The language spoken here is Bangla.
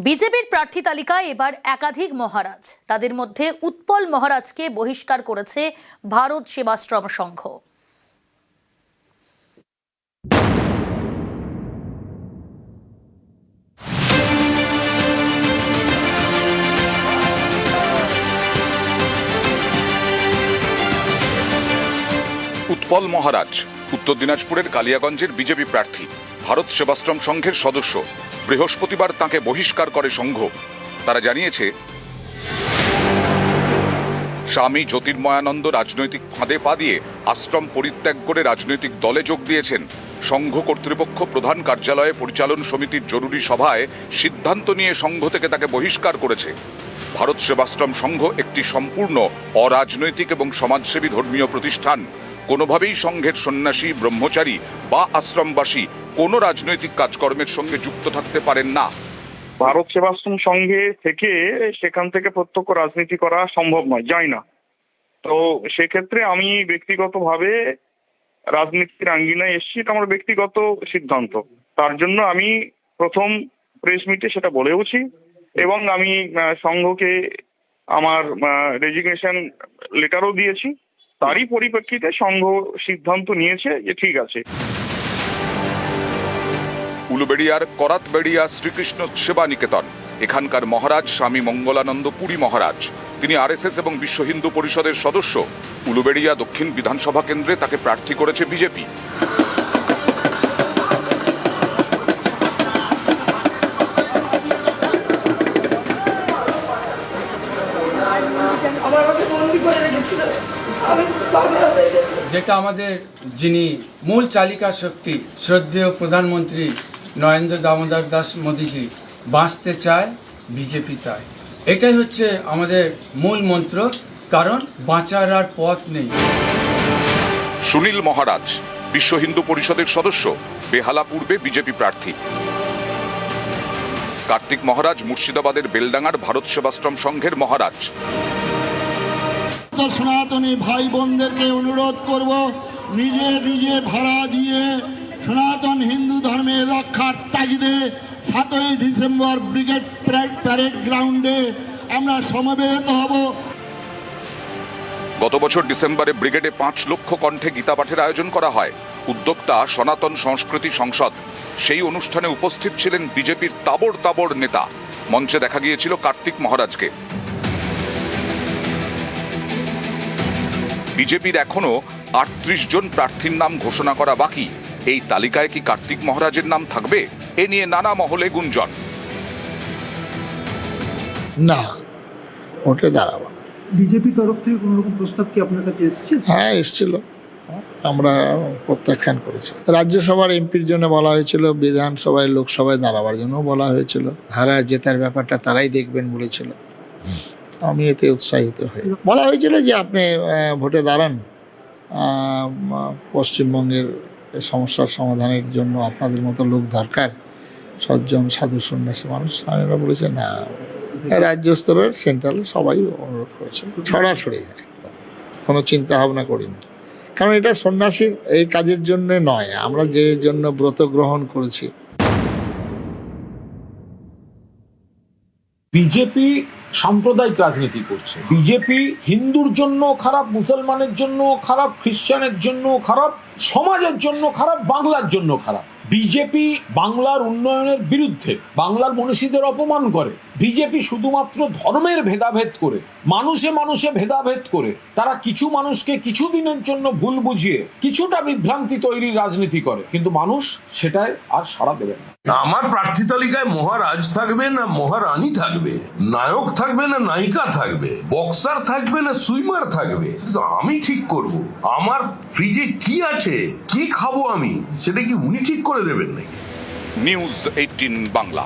বিজেপির প্রার্থী তালিকায় এবার একাধিক মহারাজ, তাদের মধ্যে উৎপল মহারাজকে বহিষ্কার করেছে ভারত সেবাশ্রম সংঘ। উৎপল মহারাজ উত্তর দিনাজপুরের কালিয়াগঞ্জের বিজেপি প্রার্থী, ভারত সেবাশ্রম সংঘের সদস্য। বৃহস্পতিবার তাকে বহিষ্কার করে সংঘ। তারা জানিয়েছে, স্বামী জ্যোতির্ময়ানন্দ রাজনৈতিক ফাঁদে পা দিয়ে আশ্রম পরিত্যাগ করে রাজনৈতিক দলে যোগ দিয়েছেন। সংঘ কর্তৃপক্ষ প্রধান কার্যালয়ে পরিচালন সমিতির জরুরি সভায় সিদ্ধান্ত নিয়ে সংঘ থেকে তাকে বহিষ্কার করেছে। ভারত সেবাশ্রম সংঘ একটি সম্পূর্ণ অরাজনৈতিক এবং সমাজসেবী ধর্মীয় প্রতিষ্ঠান। কোনোভাবেই সংঘের সন্ন্যাসী, ব্রহ্মচারী বা আশ্রমবাসী কোনো রাজনৈতিক কাজকর্মের সঙ্গে যুক্ত থাকতে পারেন না। ভারত সেবাশ্রম সংঘে থেকে সেখান থেকে প্রত্যক্ষ রাজনীতি করা সম্ভব নয়, যায় না। তো সেক্ষেত্রে আমি ব্যক্তিগতভাবে রাজনীতির আঙ্গিনায় এসেছি, এটা আমার ব্যক্তিগত সিদ্ধান্ত। তার জন্য আমি প্রথম প্রেস মিটে সেটা বলেওছি এবং আমি সংঘকে আমার রেজিগনেশন লেটারও দিয়েছি। তারই পরিপ্রেক্ষিতে সংঘ সিদ্ধান্ত নিয়েছে যে ঠিক আছে। উলুবেড়িয়ার করাতবেড়িয়া শ্রীকৃষ্ণ সেবা নিকেতন, এখানকার মহারাজ স্বামী মঙ্গলানন্দ পুরী মহারাজ। তিনি আরএসএস এবং বিশ্ব হিন্দু পরিষদের সদস্য। উলুবেড়িয়া দক্ষিণ বিধানসভা কেন্দ্রে তাকে প্রার্থী করেছে বিজেপি। যেটা আমাদের যিনি মূল চালিকা শক্তি শ্রদ্ধেয় প্রধানমন্ত্রী নরেন্দ্র দামোদর দাস মোদীজি বাঁচতে চায়, বিজেপি তাই। এটাই হচ্ছে আমাদের মূল মন্ত্র, কারণ বাঁচার আর পথ নেই। সুনীল মহারাজ বিশ্ব হিন্দু পরিষদের সদস্য, বেহালা পূর্বে বিজেপি প্রার্থী। কার্তিক মহারাজ মুর্শিদাবাদের বেলডাঙ্গার ভারত সেবাশ্রম সংঘের মহারাজ। সনাতনী ভাই বোনদেরকে অনুরোধ করব, নিজে নিজে ভাড়া দিয়ে সনাতন হিন্দু ধর্মের রক্ষার তাগিদে 7ই ডিসেম্বর ব্রিগেড প্যারেড গ্রাউন্ডে আমরা সমবেত হব। গত বছর ডিসেম্বরে ব্রিগেডে 5 লক্ষ কণ্ঠে গীতা পাঠের আয়োজন করা হয়। উদ্যোক্তা সনাতন সংস্কৃতি সংসদ। সেই অনুষ্ঠানে উপস্থিত ছিলেন বিজেপির তাবড় তাবড় নেতা। মঞ্চে দেখা গিয়েছিল কার্তিক মহারাজকে। বিজেপির এখনো 38 জন প্রার্থীর নাম ঘোষণা করা বাকি। এই তালিকায় কি কার্তিক মহারাজের নাম থাকবে? এ নিয়ে নানা মহলে গুঞ্জন। না, ওটা দাঁড়াবো। বিজেপি তরফ থেকে কোনো রকম প্রস্তাব কি আপনার কাছে এসেছে? হ্যাঁ, এসেছিল, আমরা প্রত্যাখ্যান করেছি। রাজ্যসভার এমপির জন্য বলা হয়েছিল, বিধানসভায় লোকসভায় দাঁড়াবার জন্য বলা হয়েছিল। হারায় জেতার ব্যাপারটা তারাই দেখবেন বলেছিল। আমি এতে উৎসাহিত হই। বলা হয়েছিল যে আপনি ভোটে দাঁড়ান, পশ্চিমবঙ্গের সমস্যার সমাধানের জন্য আপনাদের মতো লোক দরকার, সজ্জন সাধু সন্ন্যাসী মানুষ। আমি বলেছি না, রাজ্য স্তরের সেন্ট্রাল সবাই অনুরোধ করেছিল, সরাসরি একদম কোনো চিন্তা ভাবনা করিনি। কারণ এটা সন্ন্যাসীর এই কাজের জন্য নয়, আমরা যে জন্য ব্রত গ্রহণ করেছি। বিজেপি সাম্প্রদায়িক রাজনীতি করছে। বিজেপি হিন্দুর জন্য খারাপ, মুসলমানের জন্য খারাপ, খ্রিস্টানের জন্য খারাপ, সমাজের জন্য খারাপ, বাংলার জন্য খারাপ। বিজেপি বাংলার উন্নয়নের বিরুদ্ধে, বাংলার মনীষীদের অপমান করে। বিজেপি শুধুমাত্র ধর্মের ভেদাভেদ করে, মানুষে মানুষে ভেদাভেদ করে, তারা কিছু মানুষকে কিছুদিনের জন্য ভুল বুঝিয়ে কিছুটা বিভ্রান্তি তৈরির রাজনীতি করে, কিন্তু মানুষ সেটাই আর সাড়া দেবে না। আমার প্রার্থী তালিকায় মহারাজ থাকবে না মহারানী থাকবে, নায়ক থাকবে না নায়িকা থাকবে, বক্সার থাকবে না সুইমার থাকবে, আমি ঠিক করব। আমার ফ্রিজে কি আছে, কি খাবো আমি, সেটা কি উনি ঠিক করে দেবেন নাকি? নিউজ 18 বাংলা।